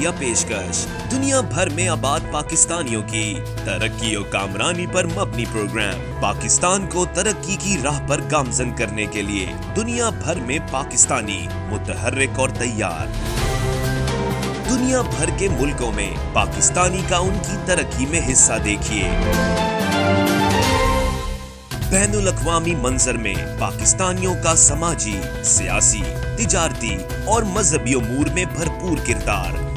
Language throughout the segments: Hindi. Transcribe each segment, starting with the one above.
शानदारिया पेशकश दुनिया भर में आबाद पाकिस्तानियों की तरक्की और कामरानी पर मबनी प्रोग्राम पाकिस्तान को तरक्की की राह पर गामजन करने के लिए दुनिया भर में पाकिस्तानी मुतहर्रिक और तैयार। दुनिया भर के मुल्कों में पाकिस्तानी का उनकी तरक्की में हिस्सा देखिए। बैनुल अक़वामी मंजर में पाकिस्तानियों का समाजी, सियासी, तिजारती और मजहबी उमूर में भरपूर किरदार।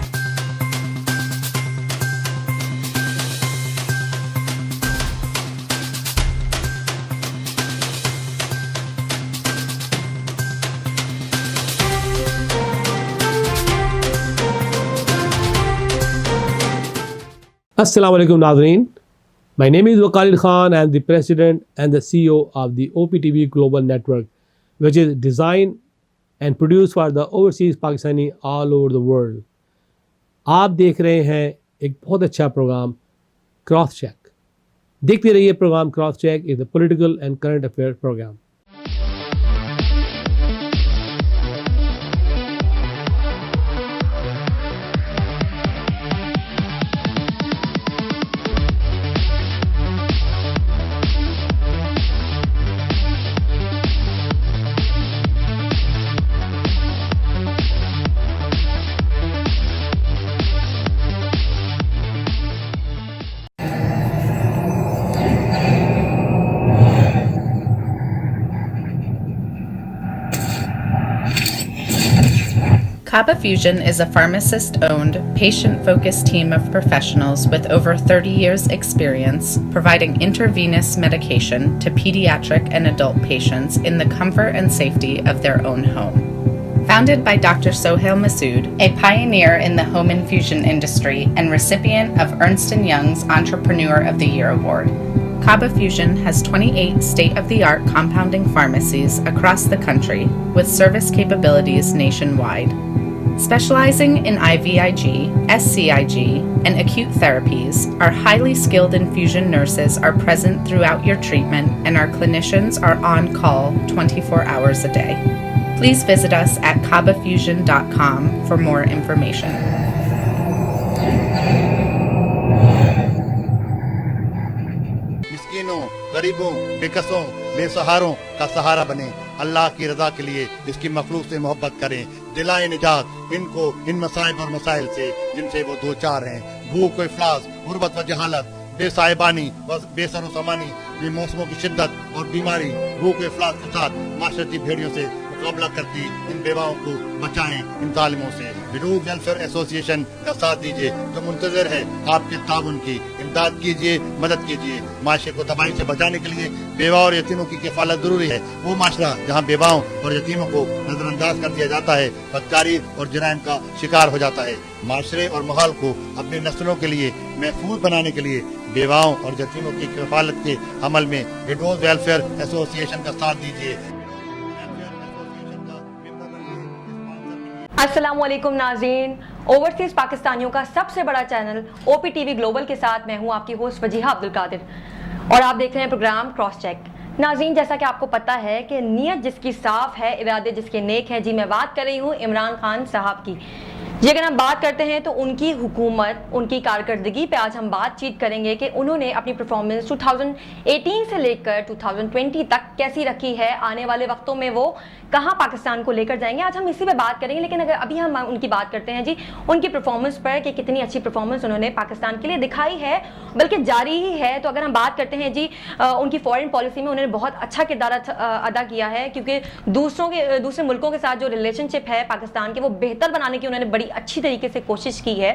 Assalamu alaikum नाज़रीन, my name is Waqar Khan. I am the president and the CEO of the OPTV Global Network, which is designed and produced for the overseas Pakistani all over the world. आप देख रहे हैं एक बहुत अच्छा प्रोग्राम क्रॉस चेक। देखते रहिए programme cross check is the political and current affair programme. Kaba Fusion is a pharmacist-owned, patient-focused team of professionals with over 30 years' experience providing intravenous medication to pediatric and adult patients in the comfort and safety of their own home. Founded by Dr. Sohail Masood, a pioneer in the home infusion industry and recipient of Ernst & Young's Entrepreneur of the Year Award, Kaba Fusion has 28 state-of-the-art compounding pharmacies across the country with service capabilities nationwide. Specializing in IVIG, SCIG, and acute therapies, our highly skilled infusion nurses are present throughout your treatment and our clinicians are on call 24 hours a day. Please visit us at kabafusion.com for more information. मिस्कीनों, गरीबों, बेकसों, बेसहारों का सहारा बने। अल्लाह की रजा के लिए इसकी मखलूक से मोहब्बत करें। दिलाए निजात इनको इन मसाइब और मसाइल से जिनसे वो दो चार हैं। भूख, इफलास, गुर्बत व जहालत, बेसाहिबानी व बेसरो समानी, बेमौसमों की शिद्दत और बीमारी, भूख इफलास के साथ माशरती भेड़ियों से मुकाबला करती इन बेवाओं को बचाएं इन जालिमों से। विडोज वेलफेयर एसोसिएशन का साथ दीजिए जो मुंतजर है आपके ताउन की। इमदाद कीजिए, मदद कीजिए। माशरे को तबाही से बचाने के लिए बेवा और यतीमों की किफालत जरूरी है। वो माशरा जहाँ बेवाओं और यतीमों को नजरअंदाज कर दिया जाता है, बदकारी और जराइम का शिकार हो जाता है। माशरे और माहौल को अपनी नस्लों के लिए महफूज बनाने के लिए बेवाओं और यतीमों की किफालत के अमल में विडोज वेलफेयर एसोसिएशन का साथ दीजिए। अस्सलामुअलैकुम नाज़रीन, ओवरसीज़ पाकिस्तानियों का सबसे बड़ा चैनल OPTV ग्लोबल के साथ मैं हूं आपकी होस्ट वजीहा अब्दुल कादिर और आप देख रहे हैं प्रोग्राम क्रॉस चेक। नाज़रीन, जैसा कि आपको पता है कि नीयत जिसकी साफ़ है, इरादे जिसके नेक हैं, जी मैं बात कर रही हूं इमरान खान साहब की। जी अगर हम बात करते हैं तो उनकी हुकूमत, उनकी कारकर्दगी पे आज हम बातचीत करेंगे कि उन्होंने अपनी परफॉर्मेंस 2018 से लेकर 2020 तक कैसी रखी है, आने वाले वक्तों में वो कहाँ पाकिस्तान को लेकर जाएंगे। आज हम इसी पे बात करेंगे, लेकिन अगर अभी हम उनकी बात करते हैं जी उनकी परफॉर्मेंस पर कि कितनी अच्छी परफॉर्मेंस उन्होंने पाकिस्तान के लिए दिखाई है, बल्कि जारी ही है। तो अगर हम बात करते हैं जी उनकी फॉरेन पॉलिसी में उन्होंने बहुत अच्छा किरदार अदा किया है, क्योंकि दूसरे मुल्कों के साथ जो रिलेशनशिप है पाकिस्तान के, वो बेहतर बनाने की उन्होंने बड़ी अच्छी तरीके से कोशिश की है।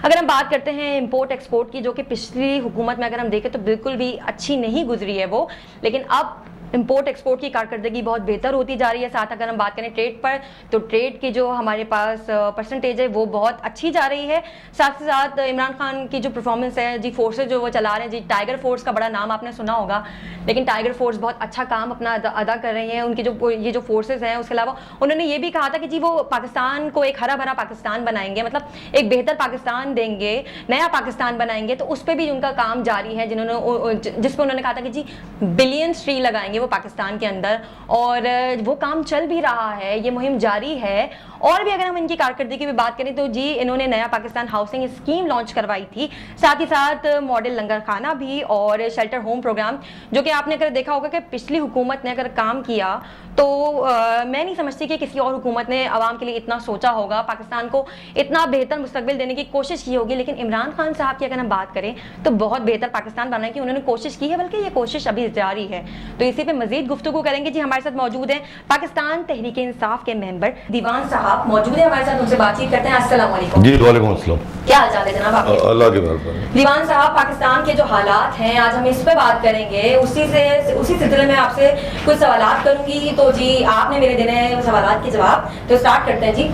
अगर हम बात करते हैं इंपोर्ट एक्सपोर्ट की, जो कि पिछली हुकूमत में अगर हम देखें तो बिल्कुल भी अच्छी नहीं गुजरी है वो, लेकिन अब इंपोर्ट एक्सपोर्ट की कारकर्दगी बहुत बेहतर होती जा रही है। साथ अगर हम बात करें ट्रेड पर, तो ट्रेड की जो हमारे पास परसेंटेज है वो बहुत अच्छी जा रही है। साथ ही साथ इमरान खान की जो परफॉर्मेंस है जी, फोर्सेज जो वो चला रहे हैं जी, टाइगर फोर्स का बड़ा नाम आपने सुना होगा, लेकिन टाइगर फोर्स बहुत अच्छा काम अपना अदा कर रही है। उनकी जो ये जो फोर्सेज हैं, उसके अलावा उन्होंने ये भी कहा था कि जी वो पाकिस्तान को एक हरा भरा पाकिस्तान बनाएंगे, मतलब एक बेहतर पाकिस्तान देंगे, नया पाकिस्तान बनाएंगे। तो उस पर भी उनका काम जारी है, जिस पर उन्होंने कहा था कि जी बिलियंस ट्री लगाएंगे वो पाकिस्तान के अंदर, और वो काम चल भी रहा है, ये मुहिम जारी है। और भी अगर हम इनकी कारकर्दगी की भी बात करें तो जी इन्होंने नया पाकिस्तान हाउसिंग स्कीम लॉन्च करवाई थी, साथ ही साथ मॉडल लंगर खाना भी और शेल्टर होम प्रोग्राम, जो कि आपने अगर देखा होगा कि पिछली हुकूमत ने अगर काम किया तो मैं नहीं समझती कि किसी और हुकूमत ने आवाम के लिए इतना सोचा होगा, पाकिस्तान को इतना बेहतर मुस्तकबिल देने की कोशिश की होगी। लेकिन इमरान खान साहब की अगर हम बात करें तो बहुत बेहतर पाकिस्तान बनाने की उन्होंने कोशिश की है, बल्कि ये कोशिश अभी जारी है। तो इसी पे मजीद गुफ्तगू करेंगे। जी हमारे साथ मौजूद हैं पाकिस्तान तहरीक इंसाफ के मेंबर दीवान साहब मौजूद है हमारे साथ, उनसे बातचीत करते हैं। अस्सलाम वालेकुम। जी वालेकुम अस्सलाम। क्या हाल चाल है जनाब आपके? अल्लाह की मेहरबानी। दीवान साहब, पाकिस्तान के जो हालात हैं आज हम इस पे बात करेंगे, उसी सिलसिले में आपसे कुछ सवालात करूंगी। तो जी आपने मेरे देने हैं सवालात के जवाब, तो स्टार्ट करते हैं जी।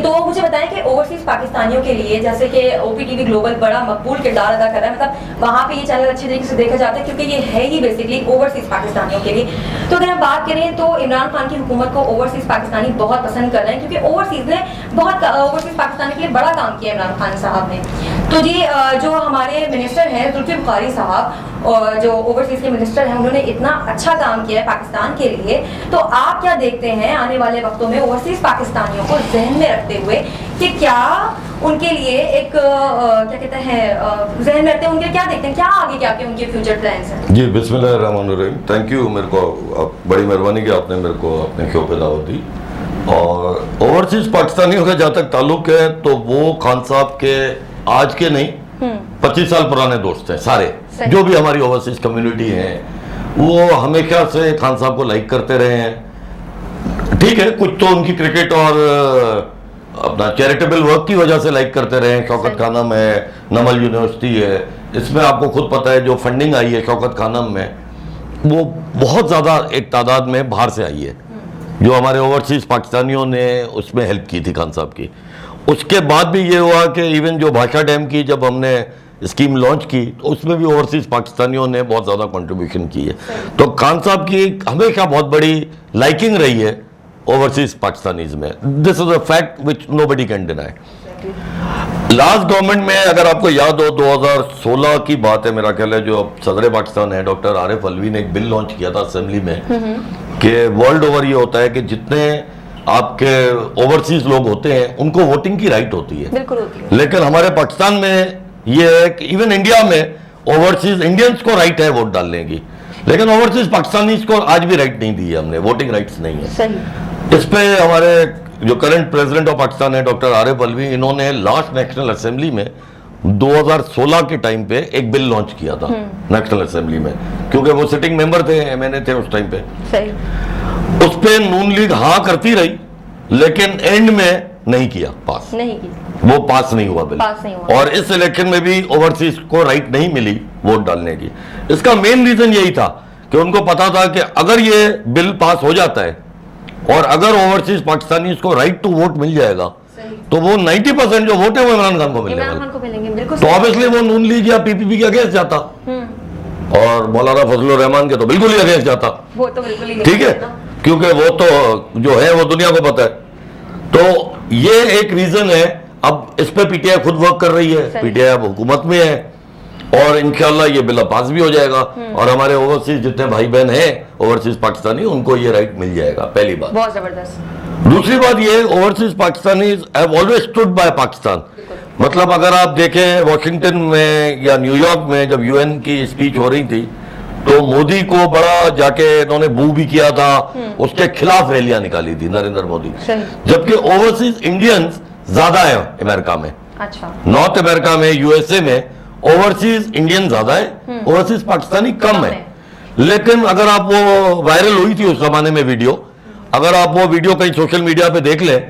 तो मुझे बताएं कि ओवरसीज पाकिस्तानियों के लिए जैसे कि ओपीटीवी ग्लोबल बड़ा मकबूल किरदार अदा कर रहा है, मतलब वहाँ पे ये चैनल अच्छे तरीके से देखा जाता है क्योंकि ये है ही बेसिकली ओवरसीज पाकिस्तानियों के लिए। तो अगर हम बात करें तो इमरान खान की हुकूमत को ओवरसीज पाकिस्तानी बहुत पसंद कर रहे हैं क्योंकि ओवरसीज ने बहुत ओवरसीज पाकिस्तानी के लिए बड़ा काम किया इमरान खान साहब ने। तो जी जो हमारे मिनिस्टर हैं जुल्फिकार बुखारी साहब और जो ओवरसीज के मिनिस्टर हैं, उन्होंने इतना अच्छा काम किया है पाकिस्तान के लिए, तो आप क्या देखते हैं आने वाले वक्तों में ओवरसीज पाकिस्तानियों को जहन में रखते हुए कि क्या उनके लिए एक क्या कहते हैं जहन में रखते हैं, उनके क्या देखते हैं, क्या आगे क्या आपके उनके फ्यूचर प्लान्स हैं? जी बिस्मिल्लाहिर्रहमानिर्रहीम। थैंक यू, मेरे को बड़ी मेहरबानी की आपने मेरे को अपने शो पे दावत दी। और ओवरसीज पाकिस्तानियों का जहाँ तक ताल्लुक है तो वो खान साहब के आज के नहीं 25 साल पुराने दोस्त हैं सारे, जो भी हमारी ओवरसीज कम्युनिटी है वो हमेशा से खान साहब को लाइक करते रहे हैं। ठीक है, कुछ तो उनकी क्रिकेट और अपना चैरिटेबल वर्क की वजह से लाइक करते रहे हैं। शौकत खानम है, नमल यूनिवर्सिटी है, इसमें आपको खुद पता है जो फंडिंग आई है शौकत खानम में वो बहुत ज़्यादा एक तादाद में बाहर से आई है, जो हमारे ओवरसीज पाकिस्तानियों ने उसमें हेल्प की थी खान साहब की। उसके बाद भी ये हुआ कि इवन जो भाषा डैम की जब हमने स्कीम लॉन्च की तो उसमें भी ओवरसीज पाकिस्तानियों ने बहुत ज़्यादा कंट्रीब्यूशन की है। तो खान साहब की हमेशा बहुत बड़ी लाइकिंग रही है ओवरसीज पाकिस्तानीज में। This is a fact which nobody can deny. Last government में अगर आपको याद हो 2016 की बात है मेरा ख्याल है, जो सदर पाकिस्तान है डॉक्टर आरिफ अलवी ने एक बिल लॉन्च किया था असेंबली में कि वर्ल्ड ओवर ये होता है कि जितने आपके ओवरसीज लोग होते हैं उनको वोटिंग की राइट होती है, बिल्कुल होती है। लेकिन हमारे पाकिस्तान में ये है कि इवन इंडिया में ओवरसीज इंडियंस को राइट है वोट डालने की, लेकिन ओवरसीज पाकिस्तानीज को आज भी राइट नहीं दी है हमने, वोटिंग राइट्स नहीं है। सही। इस पे हमारे जो करंट प्रेसिडेंट ऑफ पाकिस्तान है डॉक्टर आरिफ अलवी, इन्होंने लास्ट नेशनल असेंबली में 2016 के टाइम पे एक बिल लॉन्च किया था नेशनल असेंबली में, क्योंकि वो सिटिंग मेंबर थे, एमएनए थे उस टाइम पे। सही। उस पे नून लीग हाँ करती रही लेकिन एंड में नहीं किया पास, नहीं की, वो पास नहीं हुआ बिल। पास नहीं हुआ। और इस इलेक्शन में भी ओवरसीज को राइट नहीं मिली वोट डालने की। इसका मेन रीजन यही था कि उनको पता था कि अगर ये बिल पास हो जाता है और अगर ओवरसीज पाकिस्तानी को राइट टू वोट मिल जाएगा तो वो 90% जो वोट है वो इमरान खान को मिलेंगे। तो ऑब्वियसली वो नून लीग या पीपीपी के अगेंस्ट जाता और मौलाना फजलुर रहमान के तो बिल्कुल ही अगेंस्ट जाता। वो तो बिल्कुल ही ठीक है, क्योंकि वो तो जो है वो दुनिया को पता है। तो ये एक रीजन है। अब इस पे पीटीआई खुद वर्क कर रही है, पीटीआई अब हुकूमत में है और इंशाल्लाह ये बिल पास भी हो जाएगा और हमारे ओवरसीज जितने भाई बहन हैं ओवरसीज पाकिस्तानी उनको ये राइट मिल जाएगा। पहली बात। बहुत जबरदस्त। दूसरी बात ये overseas Pakistanis have always stood by Pakistan. मतलब अगर आप देखें वॉशिंगटन में या न्यूयॉर्क में जब यूएन की स्पीच हो रही थी तो मोदी को बड़ा जाके इन्होंने बू भी किया था, उसके खिलाफ रैलियां निकाली थी नरेंद्र मोदी। जबकि ओवरसीज इंडियंस ज्यादा है अमेरिका में। अच्छा। नॉर्थ अमेरिका में यूएसए में ओवरसीज इंडियन ज्यादा है, ओवरसीज पाकिस्तानी कम है। लेकिन अगर आप वो वायरल हुई थी उस जमाने में वीडियो, अगर आप वो वीडियो कहीं सोशल मीडिया पे देख लें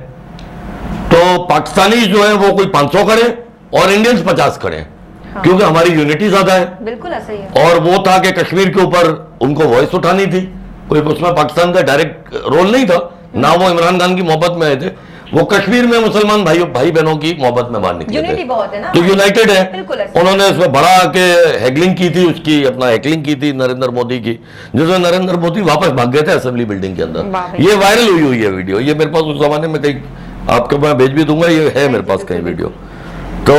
तो पाकिस्तानी जो है वो कोई 500 खड़े और इंडियंस 50 खड़े हैं। हाँ। क्योंकि हमारी यूनिटी ज्यादा है। बिल्कुल ऐसा ही है। और वो था कि कश्मीर के ऊपर उनको वॉइस उठानी थी, कोई उसमें पाकिस्तान का डायरेक्ट रोल नहीं था, ना वो इमरान खान की मोहब्बत में आए थे, वो कश्मीर में मुसलमान भाई बहनों की मोहब्बत में बाहर निकले थे। बहुत है ना? तो यूनाइटेड है। उन्होंने उसमें बड़ा के हैगलिंग की थी, उसकी अपना हैगलिंग की थी नरेंद्र मोदी की, जिसमें नरेंद्र मोदी वापस भाग गए थे असेंबली बिल्डिंग के अंदर। ये वायरल हुई है वीडियो, ये मेरे पास उस जमाने में कहीं आपको मैं भेज भी दूंगा, ये है मेरे पास कहीं वीडियो। तो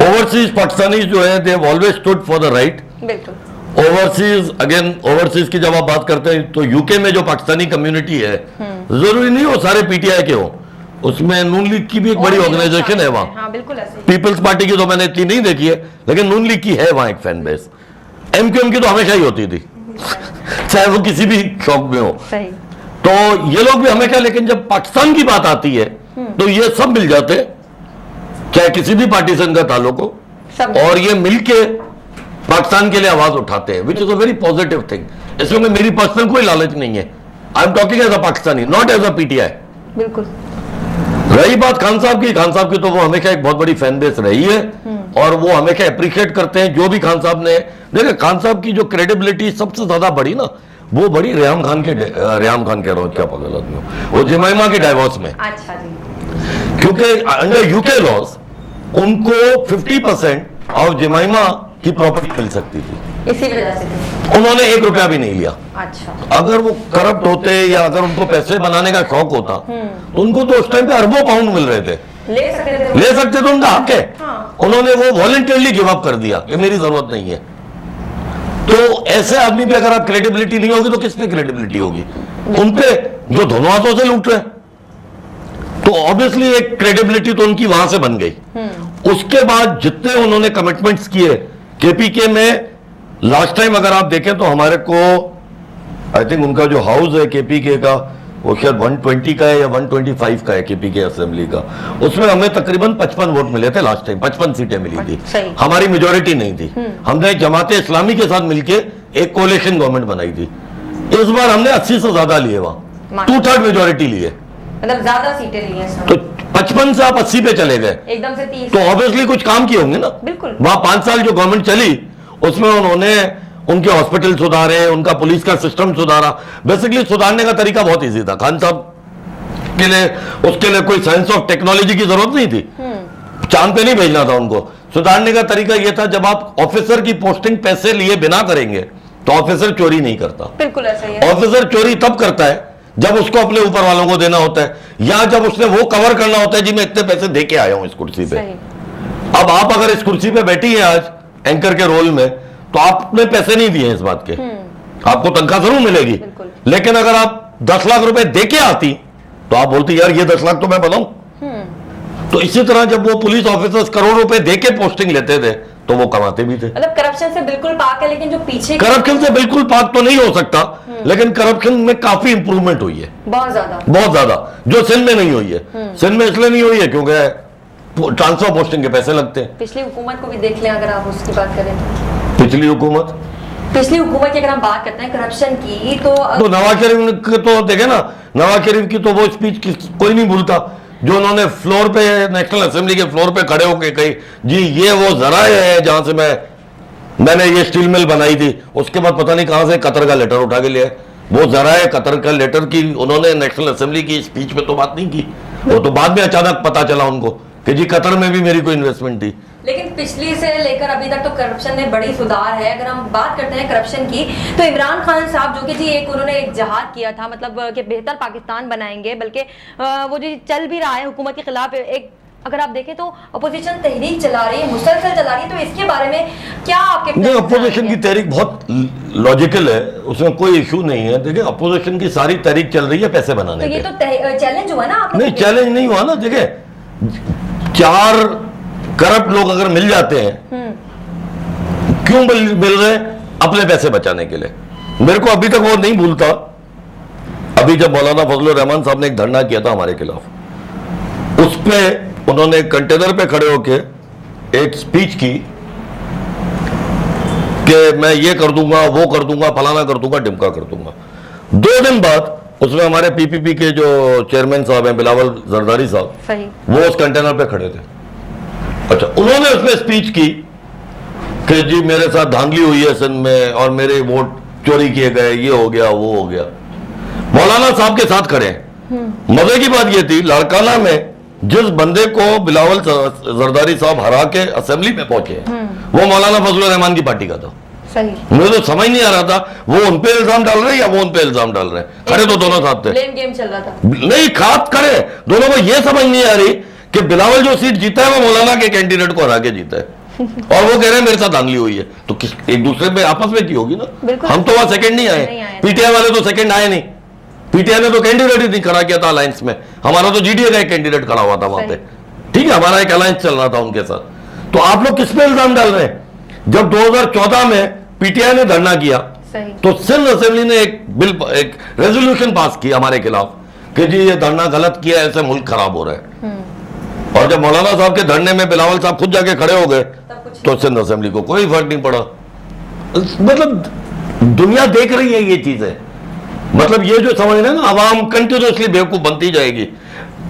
ओवरसीज पाकिस्तानी जो है they have always stood for the right. बिल्कुल। ओवरसीज अगेन ओवरसीज की जब आप बात करते हैं तो यूके में जो पाकिस्तानी कम्युनिटी है, जरूरी नहीं हो सारे पीटीआई के हो, उसमें नून लीग की भी एक बड़ी ऑर्गेनाइजेशन है वहां। हाँ बिल्कुल ऐसे। पीपल्स पार्टी की तो मैंने इतनी नहीं देखी है, लेकिन नून लीग की है वहां एक फैन बेस। एमक्यूएम की तो हमेशा ही होती थी, चाहे वो किसी भी शौक में हो। सही। तो ये लोग भी हमेशा, लेकिन जब पाकिस्तान की बात आती है तो ये सब मिल जाते हैं, चाहे किसी भी पार्टी से इनका ताल्लुक हो, और ये मिलके पाकिस्तान के लिए आवाज उठाते हैं, which is a very positive thing. इसमें मेरी पर्सनल कोई लालच नहीं है। I am talking as a Pakistani, not as a PTI. बिल्कुल। रही बात खान साहब की तो वो हमेशा एक बहुत बड़ी फैन बेस रही है, और वो हमेशा अप्रिशिएट करते हैं जो भी खान साहब ने। देखिए खान साहब की जो क्रेडिबिलिटी सबसे ज्यादा बड़ी ना, वो बड़ी रेहम खान कह रहा हूँ, क्या पागल आदमी हो, वो जमाइमा के डाइवोर्स में। अच्छा जी। क्योंकि अंडर यूके लॉज उनको 50% ऑफ जमाइमा की प्रॉपर्टी मिल सकती थी, इसी वजह से उन्होंने 1 रुपया भी नहीं लिया। अच्छा। अगर वो करप्ट होते या अगर उनको पैसे बनाने का शौक होता तो उनको तो उस टाइम पे अरबों पाउंड मिल रहे थे, ले सकते थे, उनका हक है। हाँ। उन्होंने वो वॉलंटियरली गिव अप कर दिया कि मेरी जरूरत नहीं है। तो ऐसे आदमी पे अगर आप क्रेडिबिलिटी नहीं होगी तो किस पे क्रेडिबिलिटी होगी? उन पे जो दोनों हाथों से लूट रहे। तो ऑब्वियसली एक क्रेडिबिलिटी तो उनकी वहां से बन गई। उसके बाद जितने उन्होंने कमिटमेंट्स किए केपीके में, लास्ट टाइम अगर आप देखें तो हमारे को आई थिंक उनका जो हाउस है केपीके का, वो शायद 120 का है या 125 का है केपीके असेंबली का, उसमें हमें तकरीबन 55 वोट मिले थे लास्ट टाइम, 55 सीटें मिली थी, हमारी मेजोरिटी नहीं थी। हमने जमाते इस्लामी के साथ मिलके एक कोलिशन गवर्नमेंट बनाई थी। इस बार हमने 80 से ज्यादा लिए, वहां 2/3 मेजोरिटी लिए, मतलब ज्यादा सीटें ली हैं। तो 55 से आप 80 पे चले गए, एकदम से 30। तो ऑब्वियसली कुछ काम किए होंगे ना। बिल्कुल। वहां 5 साल जो गवर्नमेंट चली उसमें उन्होंने उनके हॉस्पिटल सुधारे, उनका पुलिस का सिस्टम सुधारा। बेसिकली सुधारने का तरीका बहुत इजी था। खान साहब के लिए उसके लिए कोई साइंस ऑफ टेक्नोलॉजी की जरूरत नहीं थी, चांद पे नहीं भेजना था उनको। सुधारने का तरीका यह था, जब आप ऑफिसर की पोस्टिंग पैसे लिए बिना करेंगे तो ऑफिसर चोरी नहीं करता। बिल्कुल ऐसा ही है। ऑफिसर चोरी तब करता है जब उसको अपने ऊपर वालों को देना होता है, या जब उसने वो कवर करना होता है जी मैं इतने पैसे दे के आया हूं इस कुर्सी पे। अब आप अगर इस कुर्सी पे बैठी है आज एंकर के रोल में, तो आपने पैसे नहीं दिए इस बात के, आपको तनख्वाह जरूर मिलेगी, लेकिन अगर आप 10 लाख रुपए दे के आती तो आप बोलती यार ये 10 लाख तो मैं बनाऊं। तो इसी तरह जब वो पुलिस ऑफिसर्स करोड़ रुपए दे के पोस्टिंग लेते थे तो वो कमाते भी थे। मतलब करप्शन से बिल्कुल पाक है, लेकिन जो पीछे करप्शन से बिल्कुल पाक तो नहीं हो सकता, लेकिन करप्शन में काफी इंप्रूवमेंट हुई है, बहुत ज्यादा, जो सिंध में नहीं हुई है। सिंध में इसलिए नहीं हुई है क्योंकि ट्रांसफर पोस्टिंग के पैसे लगते हैं। पिछली हुकूमत को भी देख लें अगर आप उसकी बात करें, पिछली हुकूमत की अगर हम बात करते हैं करप्शन की, तो नवाज शरीफ तो देखे ना, नवाज शरीफ की तो वो स्पीच कोई नहीं भूलता जो उन्होंने फ्लोर पे, नेशनल असेंबली के फ्लोर पे खड़े होकर कही जी ये वो जराए है जहां से मैंने ये स्टील मिल बनाई थी। उसके बाद पता नहीं कहां से कतर का लेटर उठा के लिया। वो जराए कतर का लेटर की उन्होंने नेशनल असेंबली की स्पीच में तो बात नहीं की, वो तो बाद में अचानक पता चला उनको कि जी कतर में भी मेरी कोई इन्वेस्टमेंट थी। लेकिन पिछली से लेकर अभी तक तो करप्शन में बड़ी सुधार है। अगर हम बात करते हैं करप्शन की, तो इमरान खान साहब जो कि जी उन्होंने एक जहाद किया था, मतलब कि बेहतर पाकिस्तान बनाएंगे, बल्कि वो जो चल भी रहा है हुकूमत के खिलाफ, एक अगर आप देखें तो अपोजिशन तहरीक चला रही है, मुसलसल चला रही है, तो इसके बारे में क्या आपके? नहीं, अपोजिशन की तहरीक बहुत लॉजिकल है, उसमें कोई इशू नहीं है। देखिए अपोजिशन की सारी तहरीक चल रही है पैसे बनाने तो ये तो चैलेंज हुआ ना? नहीं, चैलेंज नहीं हुआ ना। देखिए 4 करप्ट लोग अगर मिल जाते हैं, क्यों मिल रहे हैं? अपने पैसे बचाने के लिए। मेरे को अभी तक वो नहीं भूलता, अभी जब मौलाना फजलुर रहमान साहब ने एक धरना किया था हमारे खिलाफ, उस पे उन्होंने कंटेनर पे खड़े होके एक स्पीच की कि मैं ये कर दूंगा, वो कर दूंगा, फलाना कर दूंगा, ढिमका कर दूंगा। 2 दिन बाद उसमें हमारे पीपीपी के जो चेयरमैन साहब हैं बिलावल जरदारी साहब, वो उस कंटेनर पे खड़े थे। अच्छा, उन्होंने उसमें स्पीच की कि जी मेरे साथ धांधली हुई है सिंध में और मेरे वोट चोरी किए गए, ये हो गया, वो हो गया। मौलाना साहब के साथ खड़े हैं। मजे की बात ये थी, लाड़काना में जिस बंदे को बिलावल जरदारी साहब हरा के असेंबली में पहुंचे, वो मौलाना फजलुर रहमान की पार्टी का था। सही। मुझे तो समझ नहीं आ रहा था वो उन पे इल्जाम डाल रहे हैं या वो उन पे इल्जाम डाल रहे हैं। खड़े तो दोनों साथ थे, ब्लेम गेम चल रहा था। नहीं, खास खड़े दोनों को ये समझ नहीं आ रही कि बिलावल जो सीट जीता है वो मौलाना के कैंडिडेट को हरा के जीता है, और वो कह रहे हैं मेरे साथ धांधली हुई है। तो एक दूसरे में आपस में की होगी ना। हम तो वहां सेकंड नहीं आए, पीटीआई वाले तो सेकंड आए नहीं, पीटीआई ने तो कैंडिडेट ही नहीं खड़ा किया था अलायंस में, हमारा तो जीडीए का एक कैंडिडेट खड़ा हुआ था वहां पे, ठीक है, हमारा एक अलायंस चल रहा था उनके साथ। तो आप लोग किस पे इल्जाम डाल रहे हैं? जब 2014 में पीटीआई ने धरना किया तो सिंध असेंबली ने एक रेजोल्यूशन पास किया हमारे खिलाफ कि जी ये धरना गलत किया, ऐसे मुल्क खराब हो रहा है। और जब मौलाना साहब के धरने में बिलावल साहब खुद जाके खड़े हो गए तो सिंध असेंबली को कोई फर्क नहीं पड़ा। मतलब दुनिया देख रही है ये चीजें, मतलब ये जो समझ रहे हैं ना, आवाम कंटिन्यूसली बेवकूफ बनती जाएगी।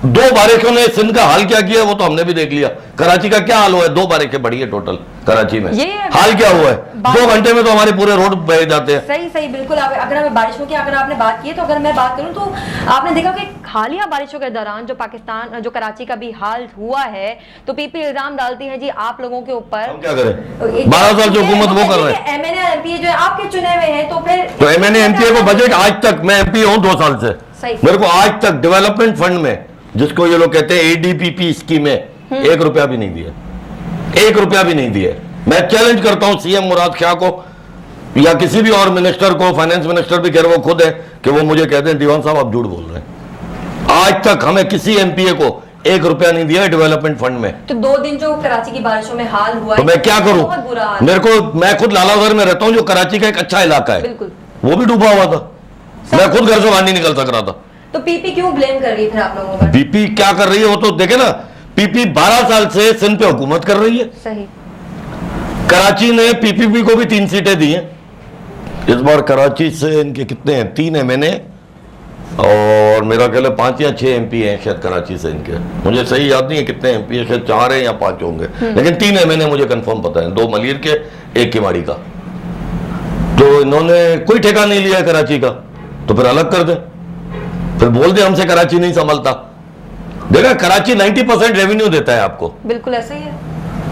2 बारिशों ने सिंध का हाल क्या किया वो तो हमने भी देख लिया। कराची का क्या हाल हुआ है? 2 बारिशें पड़ी है टोटल कराची में, हाल क्या हुआ है? 2 घंटे में तो हमारे पूरे रोड बह जाते हैं। सही बिल्कुल। अगर हमें बारिशों की अगर आपने बात की है तो अगर मैं बात करूं तो आपने देखा कि हालिया बारिशों के दौरान जो कराची का भी हाल हुआ है तो पीपी इल्जाम डालती है जी आप लोगों के ऊपर। हम क्या करें? 12 साल जो हुकूमत वो कर रहे हैं। एमएनए एमपीए जो है आपके चुने हुए हैं तो फिर तो एमएनए एमपीए को बजट आज तक, मैं एमपी हूं 2 साल से, मेरे को आज तक डेवलपमेंट फंड में, जिसको ये लोग कहते हैं एडीपीपी स्कीम में, 1 रुपया भी नहीं दिया, 1 रुपया भी नहीं दिया। मैं चैलेंज करता हूं सीएम मुराद शाह को या किसी भी और मिनिस्टर को, फाइनेंस मिनिस्टर भी कह रहे वो खुद है कि वो मुझे कहते हैं दीवान साहब आप झूठ बोल रहे हैं। आज तक हमें किसी एमपीए को 1 रुपया नहीं दिया डेवलपमेंट फंड में। तो 2 दिन जो कराची की बारिशों में हाल हुआ तो मैं क्या करूं? मैं खुद लालागढ़ में रहता हूं जो कराची का एक अच्छा इलाका है, वो भी डूबा हुआ था, मैं खुद घर से बाहर नहीं निकल सक रहा था। तो पीपी क्यों ब्लेम कर रही है फिर आप लोगों पर? पीपी क्या कर रही है वो तो देखे ना। पीपी 12 साल से सिंध पे हुकूमत कर रही है। सही। कराची ने पीपीपी को भी 3 सीटें दी हैं इस बार। कराची से इनके कितने हैं? 3 एमएनए और मेरा ख्याल है 5 या 6 एमपी हैं शायद कराची से इनके, मुझे सही याद नहीं है कितने एमपी है, शायद 4 है या 5 होंगे, लेकिन 3 एमएनए मुझे कंफर्म पता है, 2 मलिर के 1 किवाड़ी का। तो इन्होंने कोई ठेका नहीं लिया कराची का, तो फिर अलग कर दे, फिर बोल दे हमसे कराची नहीं संभलता। देखा कराची 90% रेवेन्यू देता है आपको, बिल्कुल ऐसा ही है,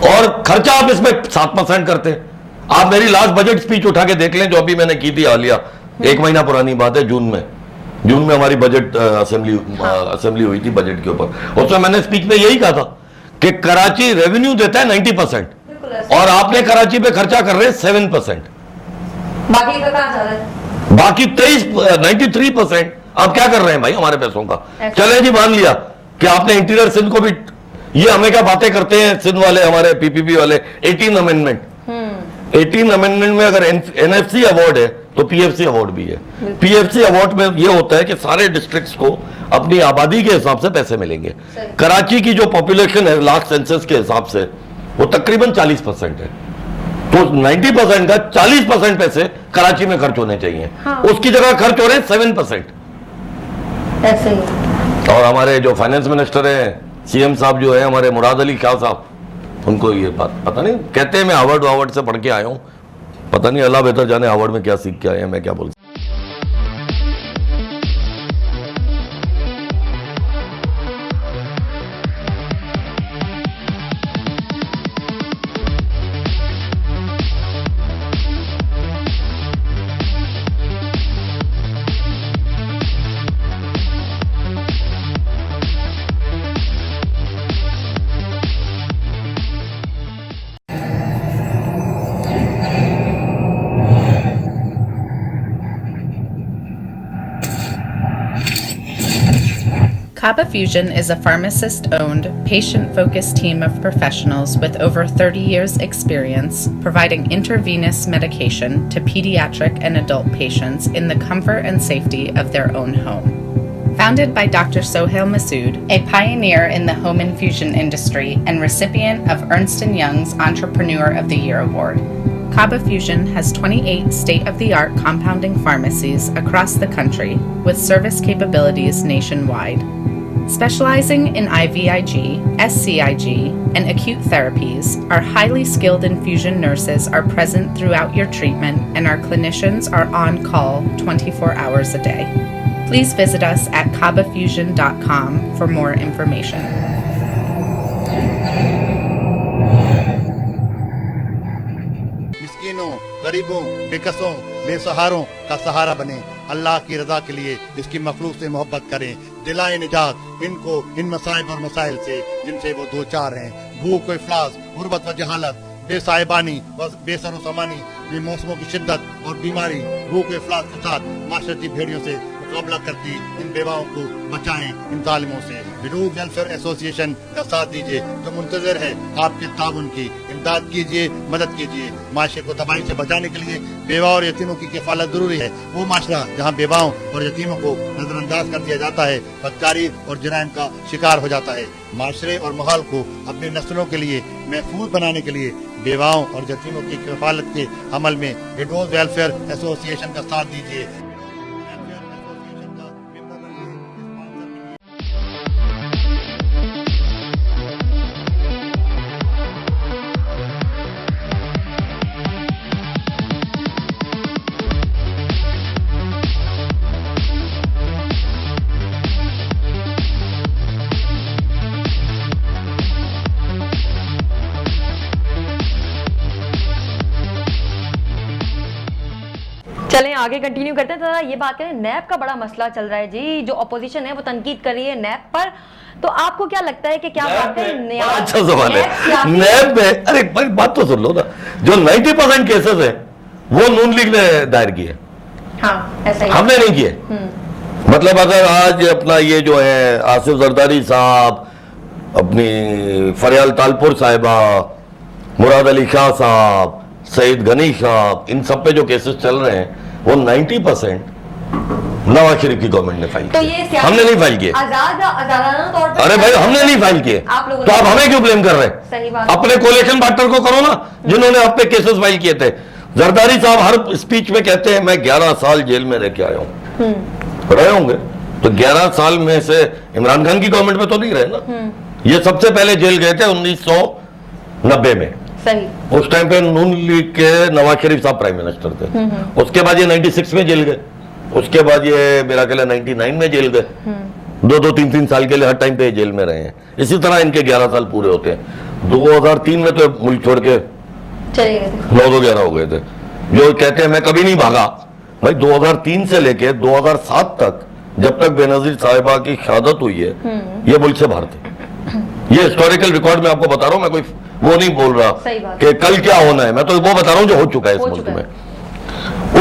और खर्चा आप इसमें 7% करते हैं। आप मेरी लास्ट बजट स्पीच उठा के देख लें जो अभी मैंने की थी हालिया, 1 महीना पुरानी बात है, जून में हमारी बजट असेंबली हुई थी बजट के ऊपर। उसमें मैंने स्पीच में यही कहा था कि कराची रेवेन्यू देता है 90% और आपने कराची पे खर्चा कर रहे हैं 7%, बाकी का कहां जा रहा है? बाकी 93%। आप क्या कर रहे हैं भाई हमारे पैसों का? चले जी मान लिया कि आपने इंटीरियर सिंध को भी, ये हमें क्या बातें करते हैं सिंध वाले, हमारे पीपीपी वाले, 18 अमेंडमेंट 18 अमेंडमेंट में अगर एनएफसी अवार्ड है तो पीएफसी अवार्ड भी है। पीएफसी अवार्ड में ये होता है कि सारे डिस्ट्रिक्ट्स को अपनी आबादी के हिसाब से पैसे मिलेंगे। कराची की जो पॉपुलेशन है लास्ट सेंसस के हिसाब से वो तकरीबन 40% है, तो 90% का 40% पैसे कराची में खर्च होने चाहिए। हाँ। उसकी जगह खर्च हो रहे हैं 7%। ऐसे ही। और हमारे जो फाइनेंस मिनिस्टर हैं, सीएम साहब जो है हमारे मुराद अली शाह साहब, उनको ये बात पता नहीं, कहते हैं मैं हार्वर्ड से पढ़ के आया हूं, पता नहीं अल्लाह बेहतर जाने हार्वर्ड में क्या सीख के आए हैं, मैं क्या बोल। Kaba Fusion is a pharmacist-owned, patient-focused team of professionals with over 30 years' experience providing intravenous medication to pediatric and adult patients in the comfort and safety of their own home. Founded by Dr. Sohail Masood, a pioneer in the home infusion industry and recipient of Ernst & Young's Entrepreneur of the Year award, Kaba Fusion has 28 state-of-the-art compounding pharmacies across the country with service capabilities nationwide. Specializing in IVIG, SCIG, and acute therapies, our highly skilled infusion nurses are present throughout your treatment and our clinicians are on call 24 hours a day. Please visit us at kabafusion.com for more information. मिस्कीनों, गरीबों, बेकसों, बेसहारों का सहारा बने। अल्लाह की रजा के लिए इसकी मखलूक से मोहब्बत करें, दिलाए निजात इनको इन मसाइब और मसाइल से जिनसे वो दो चार हैं। भूख, इफलास, गुर्बत व जहालत, बेसाहिबानी व बेसरो समानी, बेमौसमों की शिद्दत और बीमारी, भूख, इफलास के साथ माशरती भेड़ियों से मुकाबला करती इन बेवाओं को बचाएं इन जालिमों से। विडोज वेलफेयर एसोसिएशन का साथ दीजिए, जो मुंतजर है आपके ताउन की। इमदाद कीजिए, मदद कीजिए। माशरे को तबाही से बचाने के लिए बेवा और यतीमों की किफालत जरूरी है। वो माशरा जहाँ बेवाओं और यतीमों को नजरअंदाज कर दिया जाता है, बदकारी और जराइम का शिकार हो जाता है। माशरे और माहौल को अपनी नस्लों के लिए महफूज बनाने के लिए बेवाओं और यतीमों की किफालत के अमल में विडोज वेलफेयर एसोसिएशन का साथ दीजिए। चलें आगे कंटिन्यू करते हैं। तो ये बात करें, नैब का बड़ा मसला चल रहा है जी। जो अपोजिशन है वो तनकीद कर रही है नैब पर। तो आपको क्या लगता है कि क्या वाकई अच्छा सवाल है नैब में? अरे भाई बात तो सुन लो ना, जो 90% केसेस है वो नून लीग ने दायर किए। हाँ, ऐसा ही हमने नहीं किए। मतलब अगर आज अपना ये जो है आसिफ जरदारी साहब, अपनी फरियाल तालपुर साहिबा, मुराद अली शाह साहब, सईद गनी साहब, इन सब पे जो केसेस चल रहे हैं वो 90% नवाज शरीफ की गवर्नमेंट ने फाइल तो किए। ये हमने नहीं फाइल किए। आजादाना तौर पर अरे भाई हमने नहीं फाइल किए, तो आप हमें क्यों ब्लेम कर रहे हैं? सही बात। अपने कोलेशन पार्टनर को करो ना, जिन्होंने आप पे केसेस फाइल किए थे। जरदारी साहब हर स्पीच में कहते हैं मैं 11 साल जेल में रह के आया हूं। रहे होंगे तो 11 साल में से इमरान खान की गवर्नमेंट में तो नहीं रहे ना। ये सबसे पहले जेल गए थे 1990 में। सही। उस टाइम पे नून लीग के नवाज शरीफ साहब प्राइम मिनिस्टर थे। उसके बाद ये 96 में जेल गए। उसके बाद ये मेरा ख्याल है 99 में जेल गए। 2-2, 3-3 साल के लिए हर टाइम पे जेल में रहे हैं। इसी तरह इनके 11 साल पूरे होते हैं। 2003 में तो मुल्क छोड़ के चले गए थे। 9-11 हो गए थे। जो कहते हैं मैं कभी नहीं भागा, भाई 2003 से लेके 2007 तक जब तक बेनजीर साहिबा की शहादत हुई है ये मुल्क से बाहर थे। ये हिस्टोरिकल रिकॉर्ड में आपको बता रहा हूं, मैं कोई वो नहीं बोल रहा कि कल क्या होना है, मैं तो वो बता रहा हूं जो हो चुका है इस मुल्क में।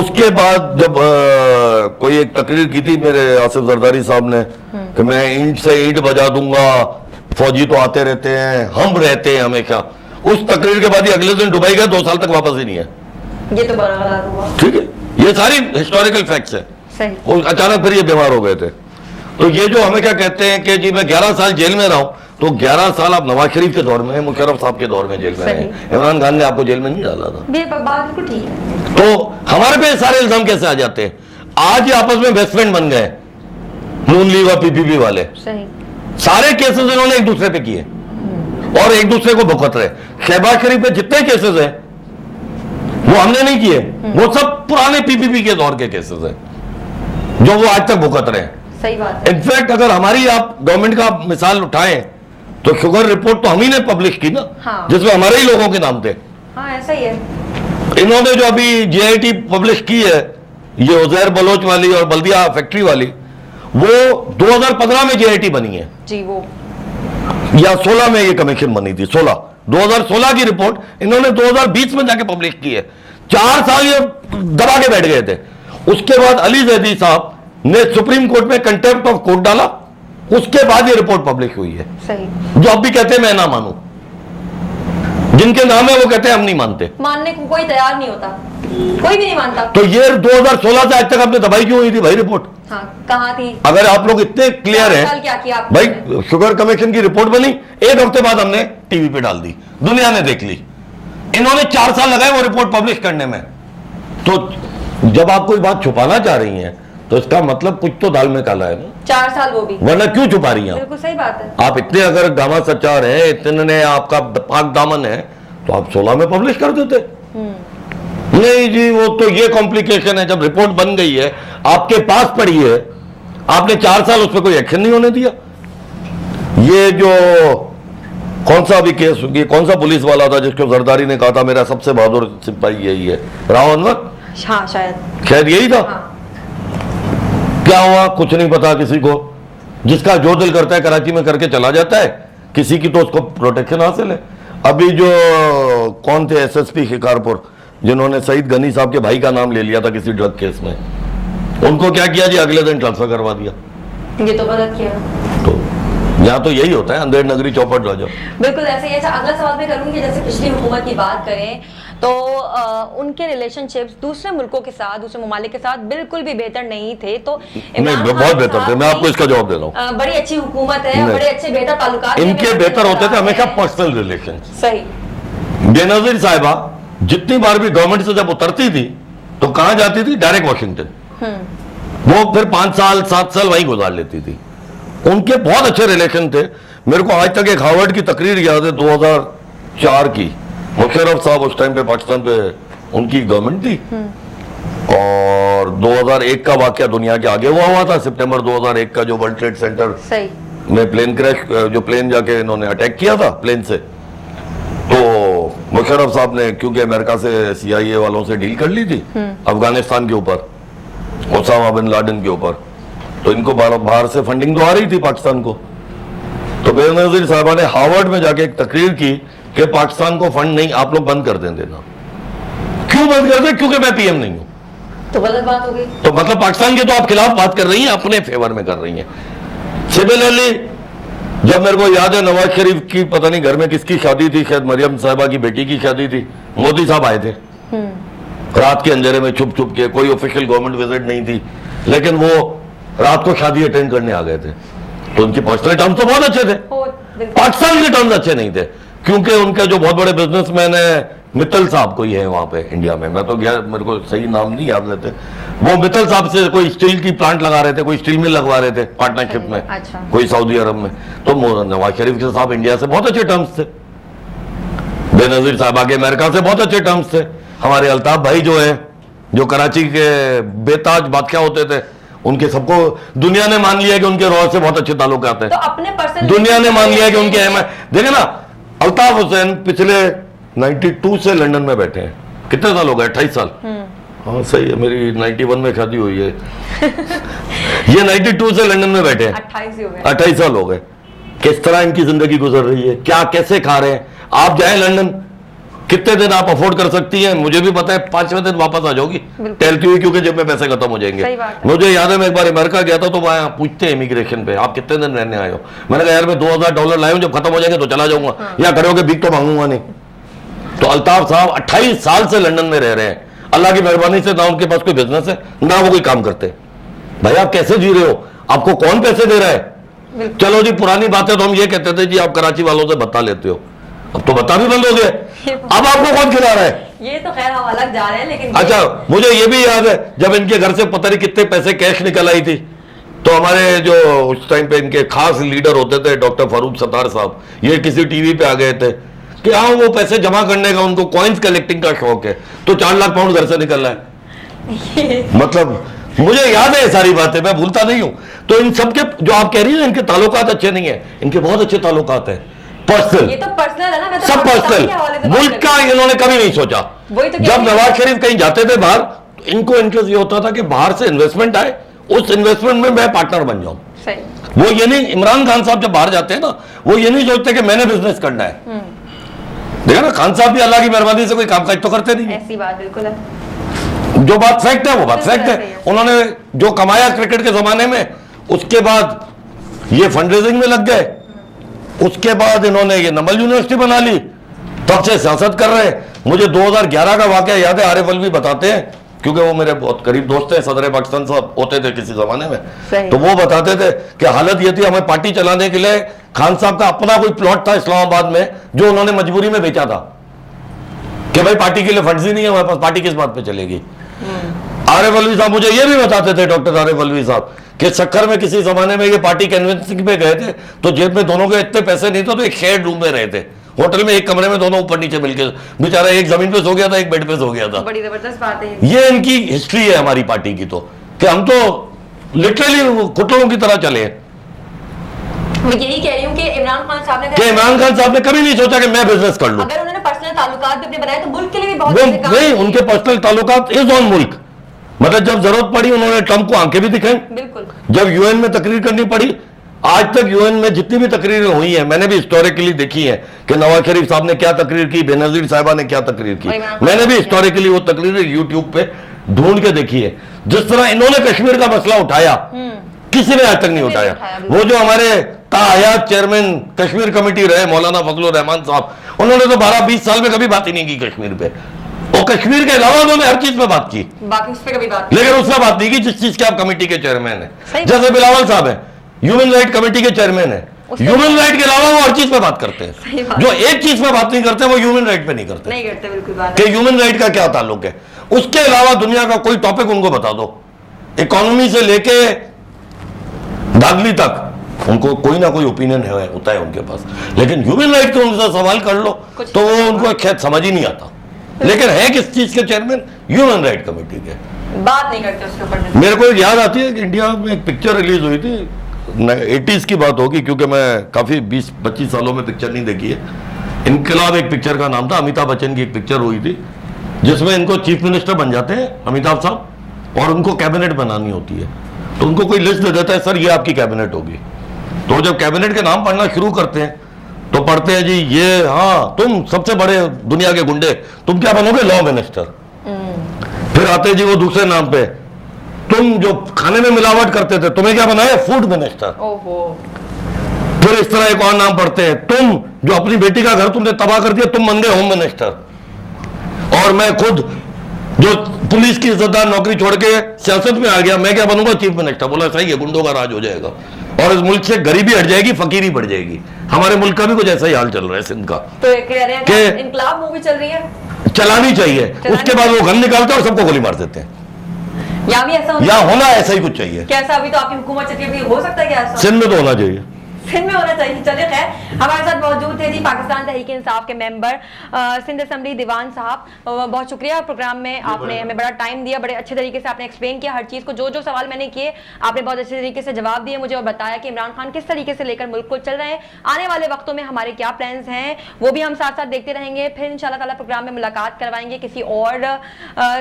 उसके बाद जब कोई एक तकरीर की थी मेरे आसिफ जरदारी साहब ने कि मैं ईंट से ईंट बजा दूंगा, फौजी तो आते रहते हैं, हम रहते हैं हमेशा। उस तकरीर के बाद ही अगले दिन दुबई गए, 2 साल तक वापस ही नहीं है। ये तो बड़ा गलत हुआ। ठीक है, ये सारी हिस्टोरिकल फैक्ट्स है। सही। और अचानक फिर ये बीमार हो गए थे। तो ये जो हमें क्या कहते हैं कि जी मैं 11 साल जेल में रहा हूं, तो 11 साल आप नवाज शरीफ के दौर में, मुशर्रफ साहब के दौर में जेल में रहे। इमरान खान ने आपको जेल में नहीं डाला था। बिल्कुल ठीक है। तो हमारे पे सारे इल्जाम कैसे आ जाते हैं? आज ये आपस में बेस्ट फ्रेंड बन गए नून लीग और पीपीपी वाले। सही। सारे केसेस इन्होंने एक दूसरे पे किए और एक दूसरे को भुगत रहे। शहबाज शरीफ पे जितने केसेस हैं वो हमने नहीं किए, वो सब पुराने पीपीपी के दौर के केसेस हैं जो वो आज तक भुगत रहे हैं। सही बात है। इनफैक्ट अगर हमारी आप गवर्नमेंट का मिसाल उठाएं तो शुगर रिपोर्ट तो हम ही ने पब्लिश की ना। हाँ। जिसमें हमारे ही लोगों के नाम थे। हाँ, ऐसा ही है। इन्होंने जो अभी जेआईटी पब्लिश की है, ये उजैर बलोच वाली और बल्दिया फैक्ट्री वाली, वो 2015 में जेआईटी बनी है जी। वो या 16 में ये कमीशन बनी थी। 2016 की रिपोर्ट इन्होंने 2020 में जाके पब्लिश की है। 4 साल ये दबा के बैठ गए थे। उसके बाद अली जैदी साहब ने सुप्रीम कोर्ट में कंटेम्प्ट ऑफ कोर्ट डाला, उसके बाद ये रिपोर्ट पब्लिश हुई है। सही। जो अब भी कहते हैं मैं ना मानूं, जिनके नाम है वो कहते हैं हम नहीं मानते। मानने को कोई तैयार नहीं होता, कोई भी नहीं मानता। तो ये 2016 से आज तक आपने दबाई क्यों हुई थी भाई रिपोर्ट? हाँ, कहाँ थी? अगर आप लोग इतने क्लियर हैं, क्या किया आपने? भाई शुगर कमीशन की रिपोर्ट बनी, 1 हफ्ते बाद हमने टीवी पे डाल दी, दुनिया ने देख ली। इन्होंने 4 साल लगाए वो रिपोर्ट पब्लिश करने में। तो जब आप कोई बात छुपाना चाह रही हैं तो इसका मतलब कुछ तो दाल में काला है ना। 4 साल वो भी, वरना क्यों छुपा रही हैं? बिल्कुल सही बात है। आप इतने अगर गामा सच्चार है, इतने आपका पाक दामन है, तो आप 16 में पब्लिश कर देते। नहीं जी, वो तो ये कॉम्प्लिकेशन है, जब रिपोर्ट बन गई है आपके पास पड़ी है, आपने 4 साल उस पर कोई एक्शन नहीं होने दिया। ये जो कौन सा अभी केस, ये कौन सा पुलिस वाला था जिसको जरदारी ने कहा था मेरा सबसे बहादुर सिपाही यही है, राव अनवर? हाँ, शायद यही था। हाँ। क्या हुआ कुछ नहीं पता किसी को, जिसका जो दिल करता है कराची में करके चला जाता है, किसी की तो उसको प्रोटेक्शन हासिल है। अभी जो कौन थे एसएसपी शिकारपुर, जिन्होंने सईद गनी साहब के भाई का नाम ले लिया था किसी ड्रग केस में, उनको क्या किया जी, अगले दिन ट्रांसफर करवा दिया। ये तो गलत किया। तो यहाँ तो यही होता है, अंधेर नगरी चौपट राजा। बिल्कुल ऐसे ही। अच्छा, अगला सवाल मैं करूंगी, जैसे पिछली हुकूमत की बात करें तो उनके रिलेशनशिप्स दूसरे मुल्कों के साथ, दूसरे ममालिक के साथ बिल्कुल भी बेहतर नहीं थे। तो नहीं, बहुत बेहतर थे, मैं आपको इसका जवाब दे रहा हूँ। बड़ी अच्छी हुकूमत है, बड़े अच्छे बेहतर ताल्लुकात इनके बेहतर होते थे हमेशा पर्सनल रिलेशन। सही। बेनजीर साहिबा जितनी बार भी गवर्नमेंट से जब उतरती थी तो कहाँ जाती थी? Direct Washington. वो फिर 5 साल 7 साल वहीं गुजार लेती थी। उनके बहुत अच्छे रिलेशन थे। मेरे को आज तक एक हार्वर्ड की तकरीर याद है 2004 की। मुशर्रफ साहब उस टाइम पे पाकिस्तान पे उनकी गवर्नमेंट थी और 2001 का वाकया दुनिया के आगे हुआ था। सितंबर 2001 का जो वर्ल्ड ट्रेड सेंटर में प्लेन क्रैश, जो प्लेन जाके इन्होंने अटैक किया था प्लेन से, तो मुशर्रफ साहब ने क्योंकि अमेरिका से CIA वालों से डील कर ली थी अफगानिस्तान के ऊपर, ओसामा बिन लादेन के ऊपर, तो इनको बाहर से फंडिंग तो आ रही थी पाकिस्तान को। तो बेनजीर साहबा ने हार्वर्ड में जाके एक तकरीर की कि पाकिस्तान को फंड नहीं, आप लोग बंद कर देना। क्यों बंद कर दे? क्योंकि मैं PM नहीं हूं। तो गलत बात हो गई। तो मतलब पाकिस्तान के तो आप खिलाफ बात कर रही हैं, अपने फेवर में कर रही हैं। सिमिलरली जब मेरे को याद है नवाज शरीफ की पता नहीं घर में किसकी शादी थी, शायद मरियम साहिबा की बेटी की शादी थी, मोदी साहब आए थे रात के अंधेरे में छुप छुप के, कोई ऑफिशियल गवर्नमेंट विजिट नहीं थी, लेकिन वो रात को शादी अटेंड करने आ गए थे। तो उनके पर्सनल टर्म्स तो बहुत अच्छे थे, पाकिस्तान के टर्म्स अच्छे नहीं थे, क्योंकि उनके जो बहुत बड़े बिजनेसमैन है मित्तल साहब कोई है वहां पे इंडिया में, मैं तो गया, मेरे को सही नाम नहीं याद रहते, वो मित्तल साहब से कोई स्टील की प्लांट लगा रहे थे, कोई स्टील मिल लगवा रहे थे पार्टनरशिप में। अच्छा। कोई सऊदी अरब में। तो नवाज शरीफ के साहब इंडिया से बहुत अच्छे टर्म्स थे, बेनजीर साहब के अमेरिका से बहुत अच्छे टर्म्स थे। हमारे अल्ताफ भाई जो है, जो कराची के बेताज बादशाह होते थे, उनके सबको दुनिया ने मान लिया कि उनके रॉ से बहुत अच्छे ताल्लुकात हैं। तो अपने पर्सनल दुनिया ने मान लिया कि उनके देखे ना, अल्ताफ हुसैन पिछले 92 से लंदन में बैठे हैं। कितने साल हो गए? 28 साल। हाँ सही है, मेरी 91 में शादी हुई है। ये 92 से लंदन में बैठे हैं, 28 साल हो गए। किस तरह इनकी जिंदगी गुजर रही है, क्या कैसे खा रहे हैं। आप जाए लंदन, कितने दिन आप अफोर्ड कर सकती हैं? मुझे भी पता है 5वें दिन वापस आ जाओगी टहलती हुई, क्योंकि जब में पैसे खत्म हो जाएंगे। मुझे याद है मैं एक बार अमेरिका गया था तो वहां पूछते हैं इमिग्रेशन पे, आप कितने दिन रहने आए हो? मैंने कहा यार मैं $2000 लाया हूं, जब खत्म हो जाएंगे तो चला जाऊंगा, या करोगे भीख तो मांगूंगा नहीं। तो अल्ताफ साहब 28 साल से लंदन में रह रहे हैं। अल्लाह की मेहरबानी से ना उनके पास कोई बिजनेस है ना वो कोई काम करते। भाई आप कैसे जी रहे हो? आपको कौन पैसे दे रहा है? चलो जी पुरानी बात है तो हम ये कहते थे जी आप कराची वालों से बता लेते हो, अब तो बता भी बंद हो गया। अब आपको कौन खिला रहा है? ये तो खैर हम अलग जा रहे हैं, लेकिन अच्छा मुझे ये भी याद है जब इनके घर से पता नहीं कितने पैसे कैश निकल आई थी, तो हमारे जो उस टाइम पे इनके खास लीडर होते थे डॉक्टर फारूक सत्तार साहब, ये किसी टीवी पे आ गए थे कि हाँ वो पैसे जमा करने का, उनको कॉइन्स कलेक्टिंग का शौक है, तो 4 लाख पाउंड घर से निकल रहा है। मतलब मुझे याद है ये सारी बातें, मैं भूलता नहीं हूं। तो इन सबके जो आप कह रही है इनके ताल्लुकात अच्छे नहीं है, इनके बहुत अच्छे ताल्लुकात है पर्सनल। ये तो पर्सनल है ना, मैं तो सब पर्सनल, मुल्क का इन्होंने कभी नहीं सोचा। जब नवाज शरीफ कहीं जाते थे बाहर, इनको इंटरेस्ट ये होता था कि बाहर से इन्वेस्टमेंट आए, उस इन्वेस्टमेंट में मैं पार्टनर बन जाऊं। वो ये नहीं, इमरान खान साहब जब बाहर जाते हैं ना, वो ये नहीं सोचते कि मैंने बिजनेस करना है। देखा ना, खान साहब भी अल्लाह की मेहरबानी से कोई काम काज तो करते नहीं। ऐसी बात बिल्कुल है, जो बात फैक्ट है वो बात फैक्ट है। उन्होंने जो कमाया क्रिकेट के जमाने में, उसके बाद ये फंड रेजिंग में लग गए, उसके बाद इन्होंने ये नमल यूनिवर्सिटी बना ली, तब से सियासत कर रहे हैं। मुझे 2011 का वाकया याद है, आरिफ अलवी बताते हैं, क्योंकि वो मेरे बहुत करीब दोस्त हैं, सदर पाकिस्तान साहब होते थे किसी जमाने में, तो वो बताते थे कि हालत ये थी, हमें पार्टी चलाने के लिए खान साहब का अपना कोई प्लॉट था इस्लामाबाद में, जो उन्होंने मजबूरी में बेचा था कि भाई पार्टी के लिए फंड्स ही नहीं है हमारे पास, पार्टी किस बात पे चलेगी। आरिफ अलवी साहब मुझे ये भी बताते थे, डॉक्टर आरिफ अलवी साहब, कि चक्कर में किसी जमाने में ये पार्टी कन्वेंसिंग पे गए थे, तो जेब में दोनों के इतने पैसे नहीं थे, तो एक शेयर रूम में रहे थे, होटल में एक कमरे में दोनों ऊपर नीचे मिलकर, बेचारा एक जमीन पे सो गया था, एक बेड पे सो गया था। बड़ी जबरदस्त बात है ये इनकी हिस्ट्री है हमारी पार्टी की, तो कि हम तो लिटरली कुत्तों की तरह चले हैं। मैं यही कह रही हूँ कि इमरान खान साहब ने कभी नहीं सोचा कि मैं बिजनेस कर लूं। अगर उन्होंने पर्सनल ताल्लुकात भी अपने बनाए तो मुल्क के लिए भी बहुत नहीं, उनके पर्सनल ताल्लुकात इज ऑन मुल्क। मतलब जब जरूरत पड़ी उन्होंने ट्रंप को आंखें भी दिखाई, बिल्कुल। जब यूएन में तकरीर करनी पड़ी, आज तक यूएन में जितनी भी तकरीरें हुई हैं, मैंने भी हिस्टोरिकली देखी है कि नवाज शरीफ साहब ने क्या तकरीर की, बेनजीर साहिबा ने क्या तकरीर की, मैंने भी हिस्टोरिकली वो तकरीरें यूट्यूब पे ढूंढ के देखिए, जिस तरह इन्होंने कश्मीर का मसला उठाया किसी ने आज तक नहीं उठाया। वो जो हमारे तायात चेयरमैन कश्मीर कमेटी रहे मौलाना फजलुर रहमान साहब, उन्होंने तो 12-20 साल में कभी बात ही नहीं की कश्मीर पे, और कश्मीर के अलावा उन्होंने हर चीज पे बात की, बाकी उस पे कभी बात लेकिन उसमें बात नहीं की जिस चीज के आप कमेटी के चेयरमैन है। जैसे बिलावल साहब है, ह्यूमन राइट कमेटी के चेयरमैन है, ह्यूमन राइट के अलावा वो हर चीज पे बात करते हैं। जो एक चीज पे बात नहीं करते वो ह्यूमन राइट पे नहीं करते बिल्कुल बात कि ह्यूमन राइट का क्या ताल्लुक है। उसके अलावा दुनिया का कोई टॉपिक उनको बता दो, इकोनॉमी से लेके दागली तक उनको कोई ना कोई ओपिनियन होता है उनके पास, लेकिन ह्यूमन राइट के उनसे सवाल कर लो तो वो उनको शायद समझ ही नहीं आता। लेकिन है किस चीज के चेयरमैन? ह्यूमन राइट कमेटी के, बात नहीं करते उसके ऊपर। मेरे को एक याद आती है कि इंडिया में एक पिक्चर रिलीज हुई थी, 80s की बात होगी क्योंकि मैं काफी 20-25 सालों में पिक्चर नहीं देखी है। इनकलाब एक पिक्चर का नाम था, अमिताभ बच्चन की एक पिक्चर हुई थी जिसमें इनको चीफ मिनिस्टर बन जाते हैं अमिताभ साहब, और उनको कैबिनेट बनानी होती है, तो उनको कोई लिस्ट दे देता है, सर ये आपकी कैबिनेट होगी। तो जब कैबिनेट के नाम पढ़ना शुरू करते हैं तो पढ़ते हैं जी ये, हाँ तुम सबसे बड़े दुनिया के गुंडे, तुम क्या बनोगे? Law minister. फिर आते जी वो दूसरे नाम पे, तुम जो खाने में मिलावट करते थे तुम्हें क्या बनाया? Food minister. फिर इस तरह एक और नाम पढ़ते हैं, तुम जो अपनी बेटी का घर तुमने तबाह कर दिया तुम बन गए होम मिनिस्टर। और मैं खुद जो पुलिस की इज्जतदार नौकरी छोड़ के सियासत में आ गया, मैं क्या बनूंगा? Chief minister. बोला सही है, गुंडों का राज हो जाएगा और इस मुल्क से गरीबी हट जाएगी, फकीरी बढ़ जाएगी। हमारे मुल्क का भी कुछ ऐसा ही हाल चल रहा है सिंध का। तो कह रहे हैं कि इनकलाब मूवी चल रही है, चलानी चाहिए, उसके बाद वो गन निकालते हैं और सबको गोली मार देते हैं। या भी ऐसा होना ऐसा ही कुछ चाहिए। कैसा? अभी तो आपकी हुकूमत चलती है, हो सकता है क्या ऐसा? सिंध में तो होना चाहिए, सिंध में होना चाहिए। चलिए खैर, हमारे साथ मौजूद थे जी पाकिस्तान तहरीक इंसाफ के मेंबर सिंध असेंबली दीवान साहब। बहुत शुक्रिया, प्रोग्राम में आपने हमें बड़ा टाइम दिया, बड़े अच्छे तरीके से आपने एक्सप्लेन किया हर चीज़ को। जो जो सवाल मैंने किए आपने बहुत अच्छे तरीके से जवाब दिए मुझे, और बताया कि इमरान खान किस तरीके से लेकर मुल्क को चल रहे हैं, आने वाले वक्तों में हमारे क्या प्लान्स हैं वो भी हम साथ साथ देखते रहेंगे। फिर इंशाल्लाह ताला प्रोग्राम में मुलाकात करवाएंगे किसी और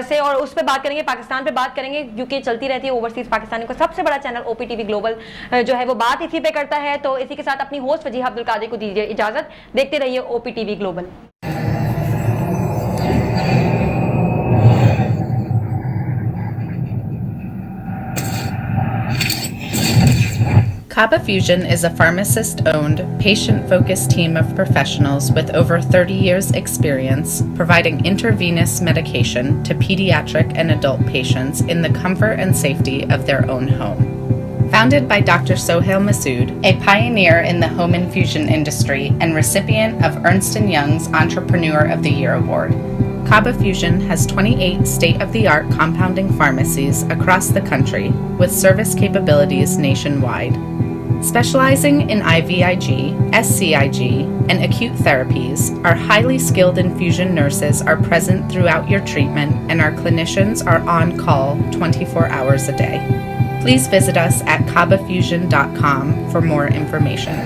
से, और उस पर बात करेंगे, पाकिस्तान पर बात करेंगे, क्योंकि चलती रहती है ओवरसीज पाकिस्तानियों का सबसे बड़ा चैनल OPTV ग्लोबल जो है वो बात इसी पे करता है। तो इसी के साथ अपनी होस्ट वजीहा अब्दुल कादिर को दीजिए इजाजत। देखते रहिए OPTV global. Kaba Fusion is a pharmacist-owned, patient-focused team of professionals with over 30 years' experience providing intravenous medication to pediatric and adult patients in the comfort and safety of their own home. Founded by Dr. Sohail Masood, a pioneer in the home infusion industry and recipient of Ernst & Young's Entrepreneur of the Year Award, Kaba Fusion has 28 state-of-the-art compounding pharmacies across the country with service capabilities nationwide. Specializing in IVIG, SCIG, and acute therapies, our highly skilled infusion nurses are present throughout your treatment and our clinicians are on call 24 hours a day. Please visit us at kabafusion.com for more information.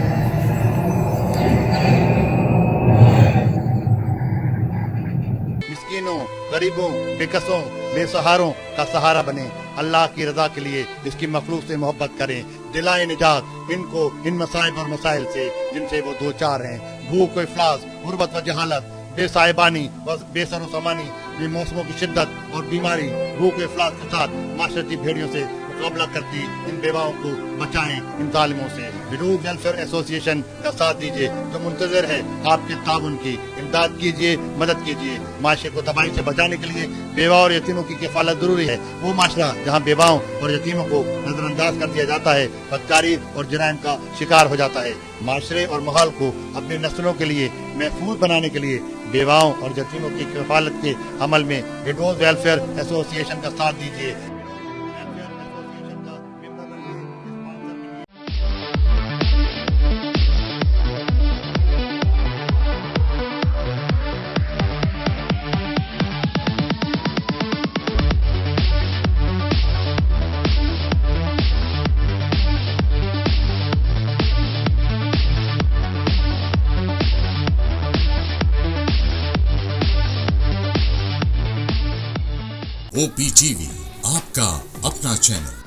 मिस्कीनों, गरीबों, बेकसों, बेसहारों का सहारा बने। अल्लाह की रजा के लिए इसकी मखलूक से मोहब्बत करें। दिलाए निजात इनको इन मसाइब और मसाइल से जिनसे वो दो चार हैं। भूख, इफलास, गुर्बत व जहालत, बेसाहिबानी व बेसरो समानी, बेमौसमों की शिद्दत और बीमारी, भूख इफलास के साथ माशरती भेड़ियों से मुकाबला करती इन बेवाओं को बचाएं इन जालिमों से। विडोज वेलफेयर एसोसिएशन का साथ दीजिए जो मुंतजर है आपके ताउन की। इमदाद कीजिए, मदद कीजिए। माशरे को तबाही से बचाने के लिए बेवा और यतीमों की किफालत जरूरी है। वो माशरा जहाँ बेवाओं और यतीमों को नजरअंदाज कर दिया जाता है, बदकारी और जराइम का शिकार हो जाता है। माशरे और माहौल को अपनी नस्लों के लिए महफूज बनाने के लिए बेवाओं और यतीमों की किफालत के अमल में विडोज वेलफेयर एसोसिएशन का साथ दीजिए। OPTV, आपका अपना चैनल।